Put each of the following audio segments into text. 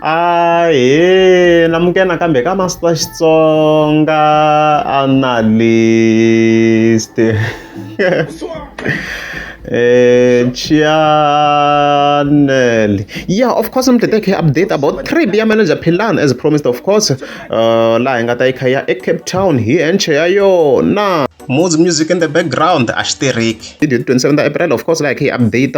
Ahee, namukela nakambe ka Master Xitsonga analyst. Channel. Yeah, of course, I'm taking update about trip ya manager Philan as promised, of course. La hi nga ta yi kha ya eCape Town hi enche ya yona. Mood's music in the background, ashteriki. Video 27 April, of course, like hi update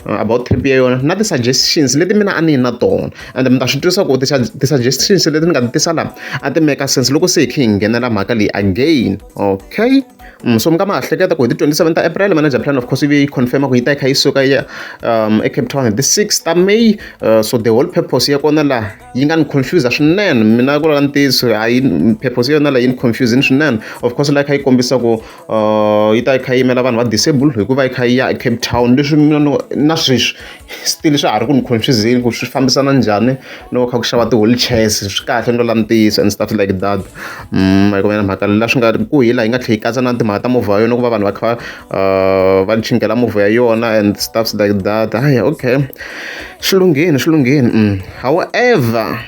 about trip ya yona. Na the suggestions leti mina a ni na tona. And mi ta swi twisisa ku the suggestions leti ni nga ti tisa la a ti make sense loko se hi kha hi nghenela mhaka leyi again. Okay? So mi nga ma hleketa ku hi ti 27 April manager plan of course yi confirma ku yi ta yi kha yi suka ya eCape Town the 6th May. So the whole purpose ya kona la yi nga ni confuse swinene, mina ku la ntiyiso hayi purpose ya yona la yi ni confusing swinene. Of course la yi kha yi kombisa ku yi ta yi kha yi yimela vanhu va disable hikuva yi kha yi ya eCape Town, leswi na sweswi still swa ha ri ku ni confusing ku swi fambisana njhani loko kha ku xava ti-wheelchairs, swi kahle no la ntiyiso and stuff like that. Ma yi kumela mhaka la swi nga ku hi la yi nga tlhe yi katsa na timhaka ta movha ya yona ku va vanhu va kha va chingela movha ya yona and stuff like that. Hayi, okay, xilungheni. However,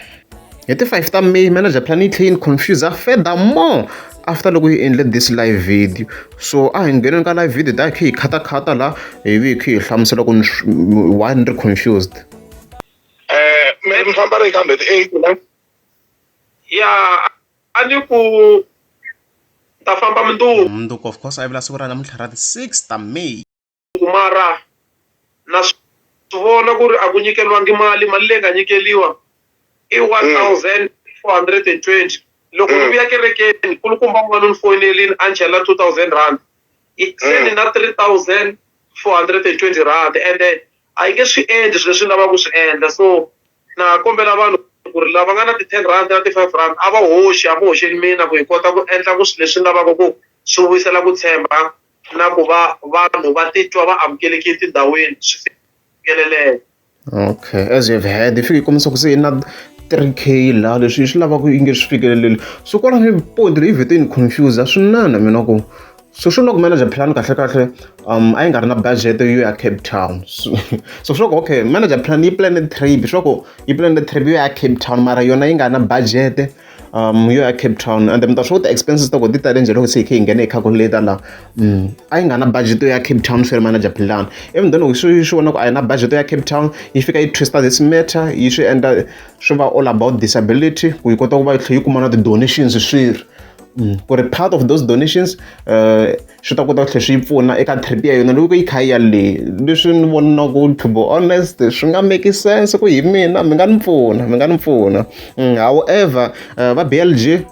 hi ti 5 ta May manager plan yi tlhe yi ni confuse furthermore after loko hi endle this live video. So a hi ngheneni ka live video ta hi kha hi khata la hi vi hi kha hi hlamusela ku why ni ri confused. Mi famba ri kambe ti 8 ya a ni ku ta famba mundzuku of course a yi vula siku ra namuntlha ra ti 6 ta May. mara na swi vona ku ri a ku nyikeliwangi mali leyi nga nyikeliwa i 1420. Loko ni vuya kerekeni kulukumba un'wana ni foyinelini a ni chela 2000 rand se ni na 3420 rand ende a yi nge swi endli swilo leswi ni lavaka ku swi endla. So na kombela vanhu ku ri lava nga na ti 10 rand na ti 5 rand a va hoxeli mina ku hi kota ku endla ku swilo leswi ni lavaka ku swi vuyisela ku tshemba na ku va vanhu va titwa va amukelekile tindhawini swi fikeleleka. Okay, as you've heard, yi fike yi kombisa ku se yi na 3K la leswi swi lavaka yi nge swi fikeleleli. So kwalani point leyi vhete yi ni confuse swinene mina ku so swi loko manager plan kahle a yi nga ri na budget yo ya Cape Town. So swi loko okay manager plan yi plane trip, swi loko yi plane trip yo ya Cape Town mara yona yi nga na budget yo ya Cape Town and mi ta swi ku ti-expenses ta ku ti tale njhe loko se hi kha hi nghene hi calculator la a yi nga na budget yo ya Cape Town swi ri manager plan. Even then loko swi vona ku a yi na budget yo ya Cape Town yi fika yi twista this matter yi swi endla swi va all about disability ku yi kota ku va yi tlhe yi kuma na ti-donations swi ri ku ri part of those donations swi ta kota ku tlhe swi yi pfuna eka trip ya yona loko yi kha yi ya le. Leswi ni vona ku to be honest swi nga make sense ku hi mina mi nga ni pfuna. However va BLG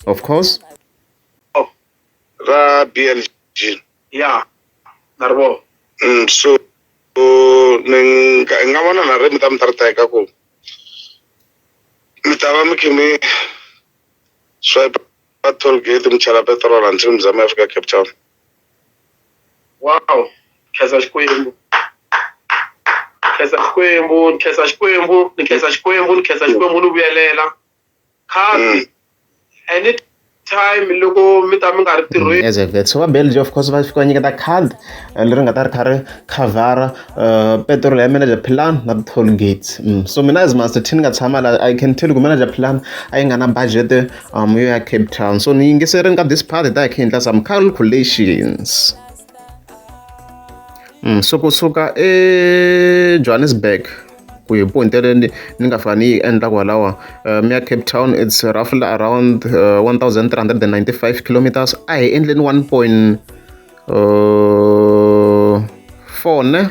of course ra BLG ya na ri vona so ni nga vona na ri mi ta mi teka ku mi ta va mi kha mi swipe toll gate mi chela petrol until mi zama ya fika Cape Town. Wow, khensa Xikwembu ni vuyelela khadi anytime loko mi ta mi nga ri tirhweni. As a vet so va BLG of course va fika va nyiketa khadi leri nga ta ri kha ri khavara petrol ya manager plan na toll gates. So mina as Master T ni nga tshama la I can tell ku manager plan a yi nga na budget yo ya Cape Town. So ni yingiserini ka this part ta hi kha hi endla some calculations. So kusuka eJohannesburg ku hi point leyi ni nga fani yi endla kwalawa mi ya Cape Town it's roughly around 1395 kilometers. A hi endleni 1.4 ne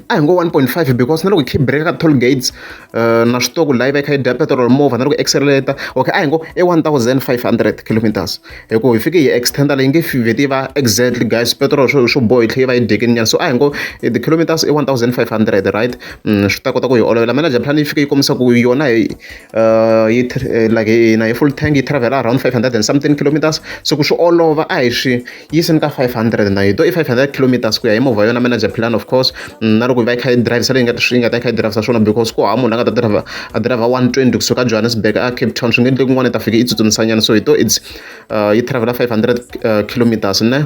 a hi ngo 1.5 because na loko hi kha hi breka toll gates na swi tiva ku la yi va yi kha yi dya petrol movha na loko accelerator okay a hi ngo 1500 kilometers hikuva hi fike hi extenda leyi nge vheti yi va exactly guys petrol swo boha yi tlhe yi va yi dyekini nyana. So a hi ngo the kilometers i 1500 right. Swi ta kota ku hi olovela manager plan yi fike yi kombisa ku yona yi like na hi full tank yi travel around 500 and something kilometers. So ku swi olova a hi swi yiseni ka 500 na hi to i 500 kilometers ku ya hi movha yona manager plan of course. Na loko va yi kha yi drive sale yi nga ta yi kha yi drive swona because ku hava munhu a nga ta drive 120 kusuka Johannesburg a Cape Town swi nge endli kun'wana yi ta fika yi tsutsumisa nyana. So hi to it's yi travel 500 kilometers ne.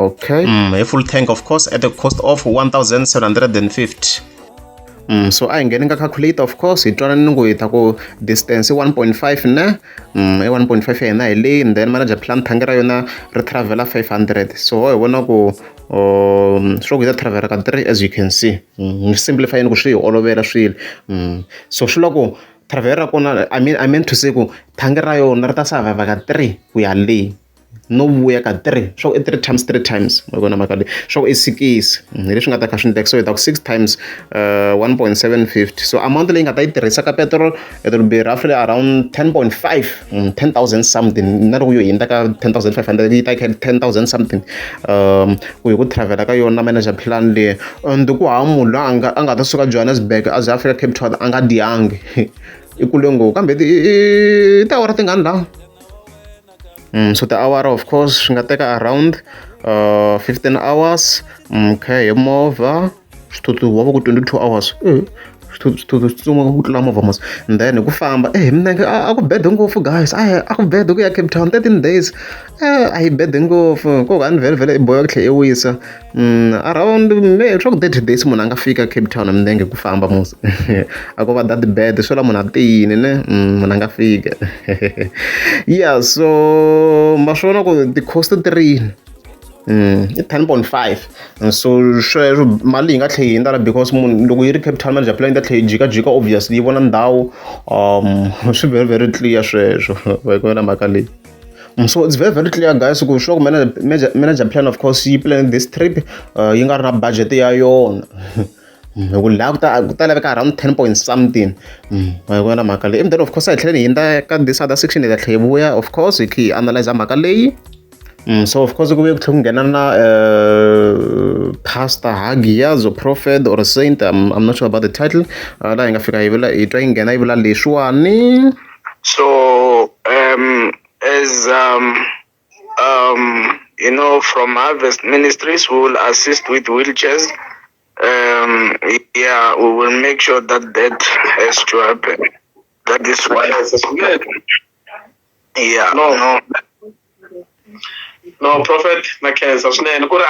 Okay, a full tank of course at the cost of 1750. So a hi ngheni ka calculator of course hi twanani ku hi ta ku distance i 1.5 ne i 1.5 ya hina hi leyi, and then manager plan thangi ra yona ri travela 500. So hi vona ku swo ku hi ta travela ka 3 as you can see. Ni simplify ni ku swi hi olovela swilo. So swi vula ku travel ra kona I meant to say ku thangi ra yona ri ta survive ka 3 ku ya leyi, no vuya ka 3 swo i 3 times ma vona mhaka leyi, swo i 6 hi leswi nga ta kha swi ndleka. So hi ta ku 6 times 1.750, so amount leyi nga ta yi tirhisa ka petrol it will be roughly around 10.5 10,000 something, na loko yo hindza ka 10,500 yi ta ka 10,000 something ku hi ku travela ka yona manager plan leyi. And ku hava munhu loyi a nga ta suka Johannesburg a ze a fika Cape Town a nga diyangi i kule ngopfu, kambe i tiawara tingani laha. So the hour of course swi nga teka around 15 hours. Okay, hi movha swithuthi wa va ku 22 hours swithuthi swi tsutsuma ku tlula movha mos. And then hi ku famba hi milenge a ku bede ngopfu guys, a ku bede ku ya Cape Town 13 days a hi bede ngopfu ko ka ni vhele i boheka ku tlhela i wisa around swa ku 30 days munhu a nga fika Cape Town hi milenge ku famba mos a ko va that bad swi la munhu a tiyini ne munhu a nga fika yeah. So ma swi vona ku ti-cost ti i 10.5, so sweswo mali yi nga tlhela yi hindza because munhu loko yi ri Cape Town manager plan yi ta tlhela yi jikajika obviously yi vona ndhawu swi very very clear sweswo va yi na mhaka leyi. So it's very very clear guys ku sure manager plan of course yi plan this trip yi nga ri na budget ya yona ku laha ku ta laveka around 10 point something va yi na mhaka leyi. And then of course a hi tlhela hi hindza ka this other section hi ta tlhela hi vuya of course hi kha hi analyze mhaka leyi. So of course ku vuye ku tlhela ku nghena na Pastor Haggai as a prophet or a saint, I'm not sure about the title laha hi nga fika hi vula hi twa yi nghena yi vula leswiwani. So as you know, from Harvest Ministries we will assist with wheelchairs. Yeah, we will make sure that has to happen. That is why yeah no prophet na khensa swinene ku ri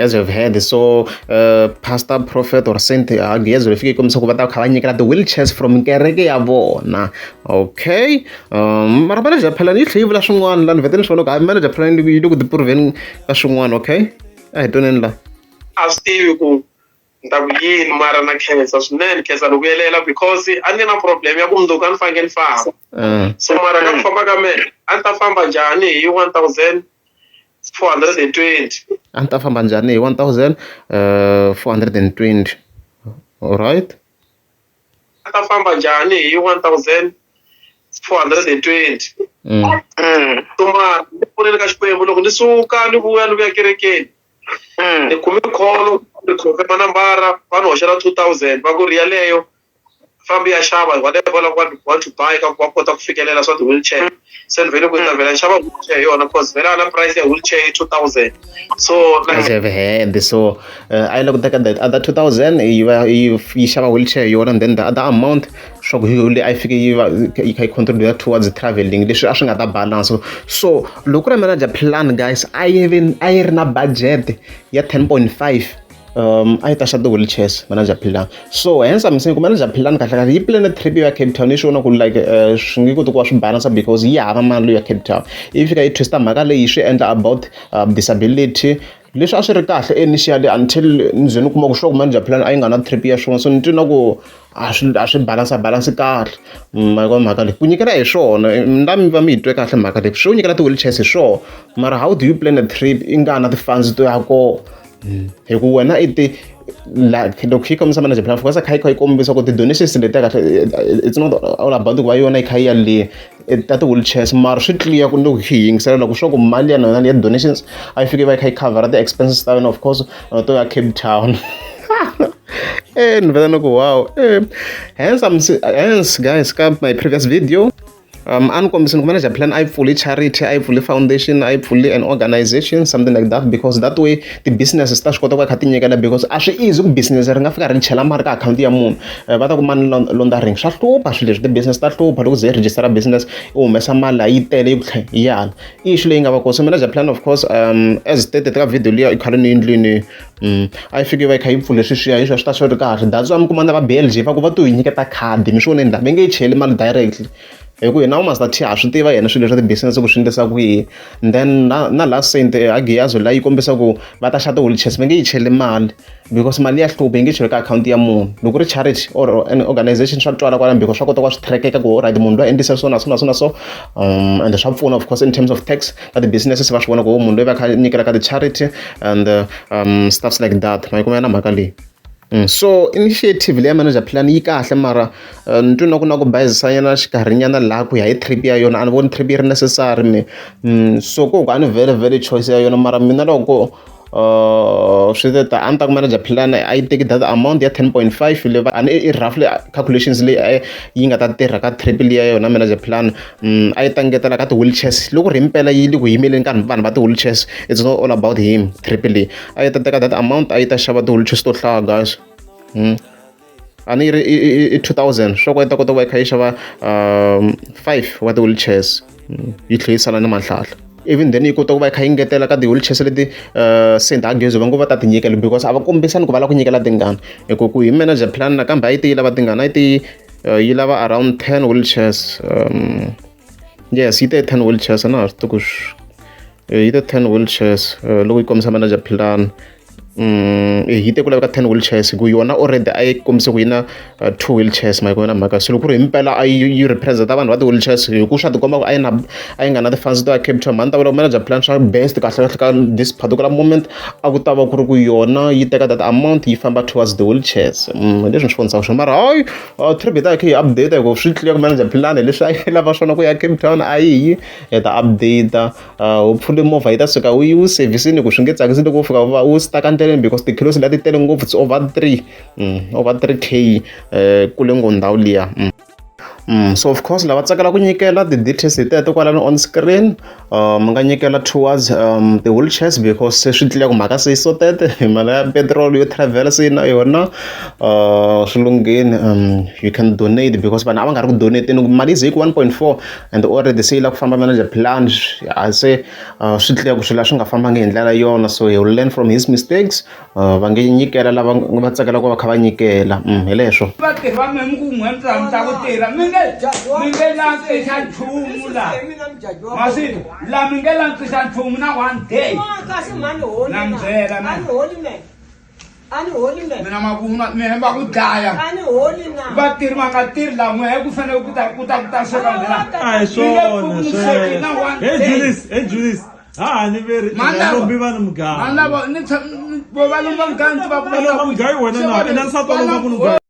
as you've heard. So pastor prophet or saint Haggai as fike kombisa ku va ta kha va nyikela ti-wheelchairs from kereke ya vona. Okay, mara manager plan yi tlhela yi vula swin'wana laha ni vhete ni swi vona ku hayi manager plan yi le ku ti-proveni ka swin'wana. Okay, a hi twaneni laha a swi tivi ku ni ta ku yini mara na khensa swinene, khensa loko yelela because a ni na problem ya ku mundzuku a ni fanekele ni famba. So mara ka ku famba ka mehe a ni ta famba njhani hi 1420 a ni ta famba njhani hi 1420 alright. a ta famba njhani hi 1420 so mara ni pfuneni ka Xikwembu loko ni suka ni vuya ni vuya kerekeni ni kume kholo ni khome nambara va ni hoxela 2000 va ku ri yaleyo fambi ya xava whatever la want to buy ka ku kota ku fikelela swa ti-wheelchair. Se ni vhele ku ta vhela ni xava wheelchair hi yona cause vhela na price ya wheelchair 2000. So as I've heard, so I looked at that other 2000 yi xava wheelchair hi yona, and then the other amount swa ku leyi a yi fike yi kha yi contribute towards traveling leswi a swi nga ta balance. So loko ri manager plan guys a yi ri na budget ya 10.5 a yi ta xa ti-wheelchairs manager plan. So hence I'm saying ku manager plan kahle yi plan trip ya Cape Town yi swi vona ku like swi nge koti ku va swi balance because yi hava mali ya Cape Town. Yi fika yi twista mhaka leyi swi endla about disability leswi a swi ri kahle initially until ni ze ni kuma ku sure ku manager plan a yi nga na trip ya swona. So ni twi na ku a swi balance kahle mhaka leyi ku nyikela hi swona na mi va mi hi twe kahle mhaka leyi swi nyikela ti-wheelchairs hi swona, mara how do you plan a trip i nga na ti-funds to ya kona hi ku wena i ti loko yi kombisa manager plan focus kha yi kha yi kombisa ku ti-donations letiya kahle it's not all about ku va yona yi kha yi ya le ta ti-wheelchairs, mara swi clear ku loko hi yingisela loko sure ku mali ya yona ya donations a yi fike va yi kha yi cover the expenses ta yona of course to ya Cape Town. Ni vela na ku wow hence guys ka my previous video a ni kombisa ni ku manager plan a yi pfuli charity, a yi pfuli foundation, a yi pfuli an organization, something like that, because that way ti-businesses ta swi kota ku va kha ti nyikela, because a swi easy ku business ri nga fika ri chela mali ka akhawunti ya munhu va ta ku money laundering swa hlupha swilo leswi, ti-business ta hlupha loko ze register business u humesa mali yi tele yi ku tlhe yi yala i issue leyi nga va kona. So manager plan of course as stated ka video liya i khale ni endlini a yi fiki va yi kha yi pfule sweswiya hi swa swi ta swi ri kahle, that's why mi kuma na va BLG va ku va to yi nyiketa khadi mi swi voneni laha va nge yi cheli mali directly hi ku hina Master T ha swi tiva yena swilo swa ti-business ku swi endlisa ku yini, and then na last cent Agiyazo la yi kombisa ku va ta xava ti-wheelchairs va nge yi cheli mali because mali ya hlupha yi nge cheli ka akhawunti ya munhu. Loko ri charity or an organization swa twala kwalano because swa kota ku swi trackeka ku alright munhu loyi a endlisa so na so na so na so, and swa pfuna of course in terms of tax ka ti-businesses va swi vona ku munhu loyi va kha nyikela ka ti-charity and stuffs like that, ma yi kuma ya na mhaka leyi. So initiative leya manager plan yi kahle mara ni twi na ku bayizisanyana xikarhinyana laha ku ya hi trip ya yona a ni voni trip yi ri necessary me, so ku a ni very choice ya yona mara mina loko swi ta a ni ta ku manager plan a yi teki that amount ya 10.5 leyi a ni i roughly calculations leyi yi nga ta tirha ka trip liya yona manager plan a yi ta ngetela ka ti-wheelchairs loko ri impela yi le ku yimeleni ka vanhu va ti-wheelchairs, it's not all about him trip leyi a yi ta teka that amount a yi ta xava ti-wheelchairs to hlaya guys. A ni ri i 2000 swa ku yi ta kota ku va yi kha yi xava 5 wa ti-wheelchairs yi tlhe yi sala ni mahlahla, even then yi kota ku va yi kha yi ngetela ka ti-wheelchairs leti St Agiyazo va ngo va ta ti nyikela because a va kombisani ku va lava ku nyikela tingani hi ku hi manager plan nakambe a yi te yi lava tingani a yi te yi lava around 10 wheelchairs, yes yi te 10 wheelchairs a na ha swi tivi ku yi te 10 wheelchairs loko yi kombisa manager plan yi te ku laveka 10 wheelchairs ku yona already a yi kombise ku yi na 2 wheelchairs ma yi kona mhaka. So loko ku ri himpela a yi representa vanhu va ti-wheelchairs hi ku swa tikomba ku a yi nga na ti-funds to ya Cape Town, mani ta vula ku manager plan swa best kahle ka this particular moment a ku ta va ku ri ku yona yi teka that amount yi famba towards the wheelchairs, leswi ni swi vonisaka swona mara hayi trip hi ta hi kha hi update hi ku swi tlula ku manager plan leswi a yi lava swona ku ya Cape Town a yi hi ta update hopefully movha yi ta suka u yi wu servicini ku swi nge tsakisi loko u fika u staka because ti-kilos la ti tele ngopfu it's over 3k kule ngo ndhawu liya. So of course lava tsakela ku nyikela ti-details teto kwalano on screen mi nga nyikela towards ti-wheelchairs because se swi tlula ku mhaka se yi sotete mali ya petrol yo travel se yi na yona swi lungheni, you can donate because vanhu a va nga ri ku donateni mali ze yi ku 1.4 and already se yi lava ku famba manager plan se swi tlula ku swilo swi nga fambangi hi ndlela yona, so he will learn from his mistakes, va nge nyikela lava va tsakela ku va kha va nyikela hi leswo. Mingelantsisa nchumu la masini la mingelantsisa nchumu na one day nambyela mina mavuna mina va ku dlaya vatirhi va nga tirhi la n'wehe ku fanele ku ta swekandela a hi swona hey Julius ni veri lombi vanhu muganga va lomba muganga wena na ina nsati wa lomba munhu